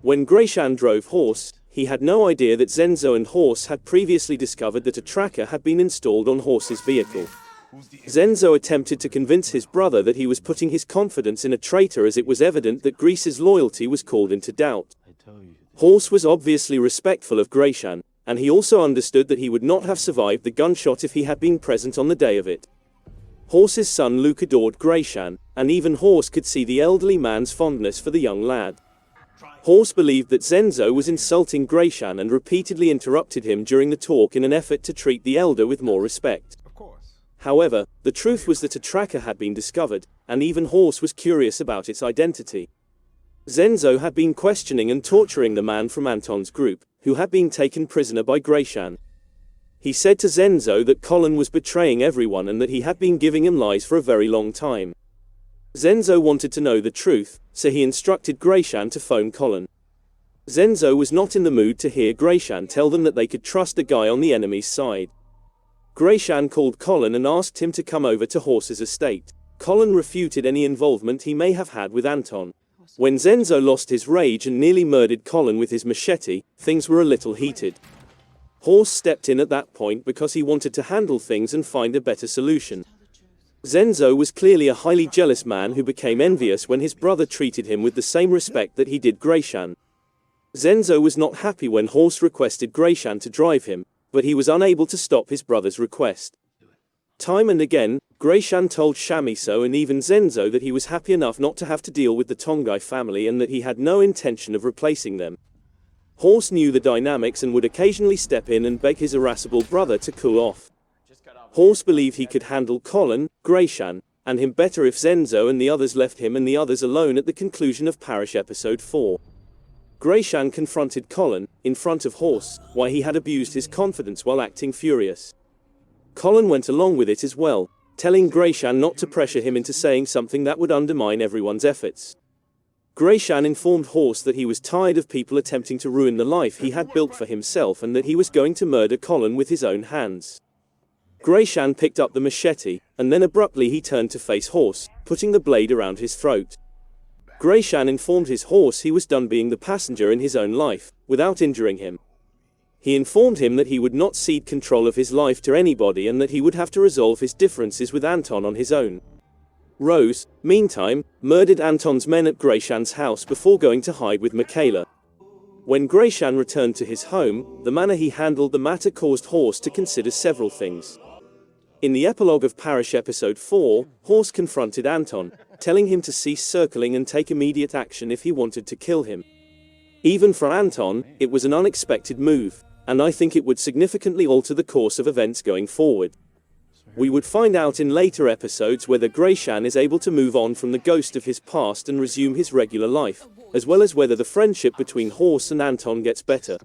When Greyshan drove Horse, he had no idea that Zenzo and Horse had previously discovered that a tracker had been installed on Horse's vehicle. Zenzo attempted to convince his brother that he was putting his confidence in a traitor, as it was evident that Grease's loyalty was called into doubt. Horse was obviously respectful of Greyshan, and he also understood that he would not have survived the gunshot if he had been present on the day of it. Horse's son Luke adored Greyshan, and even Horse could see the elderly man's fondness for the young lad. Horse believed that Zenzo was insulting Greyshan and repeatedly interrupted him during the talk in an effort to treat the elder with more respect. However, the truth was that a tracker had been discovered, and even Horse was curious about its identity. Zenzo had been questioning and torturing the man from Anton's group, who had been taken prisoner by Greyshan. He said to Zenzo that Colin was betraying everyone and that he had been giving him lies for a very long time. Zenzo wanted to know the truth, so he instructed Greyshan to phone Colin. Zenzo was not in the mood to hear Greyshan tell them that they could trust the guy on the enemy's side. Greyshan called Colin and asked him to come over to Horse's estate. Colin refuted any involvement he may have had with Anton. When Zenzo lost his rage and nearly murdered Colin with his machete, things were a little heated. Horse stepped in at that point because he wanted to handle things and find a better solution. Zenzo was clearly a highly jealous man who became envious when his brother treated him with the same respect that he did Greyshan. Zenzo was not happy when Horse requested Greyshan to drive him, but he was unable to stop his brother's request. Time and again, Greyshan told Shamiso and even Zenzo that he was happy enough not to have to deal with the Tongai family and that he had no intention of replacing them. Horse knew the dynamics and would occasionally step in and beg his irascible brother to cool off. Horse believed he could handle Colin, Greyshan, and him better if Zenzo and the others left him and the others alone at the conclusion of Parish Episode 4. Greyshan confronted Colin, in front of Horse, why he had abused his confidence while acting furious. Colin went along with it as well, telling Greyshan not to pressure him into saying something that would undermine everyone's efforts. Greyshan informed Horse that he was tired of people attempting to ruin the life he had built for himself and that he was going to murder Colin with his own hands. Greyshan picked up the machete, and then abruptly he turned to face Horse, putting the blade around his throat. Greyshan informed his Horse he was done being the passenger in his own life, without injuring him. He informed him that he would not cede control of his life to anybody and that he would have to resolve his differences with Anton on his own. Rose, meantime, murdered Anton's men at Greyshan's house before going to hide with Michaela. When Greyshan returned to his home, the manner he handled the matter caused Horse to consider several things. In the epilogue of Parish Episode 4, Horse confronted Anton, telling him to cease circling and take immediate action if he wanted to kill him. Even for Anton, it was an unexpected move, and I think it would significantly alter the course of events going forward. We would find out in later episodes whether Greyshan is able to move on from the ghost of his past and resume his regular life, as well as whether the friendship between Horse and Anton gets better.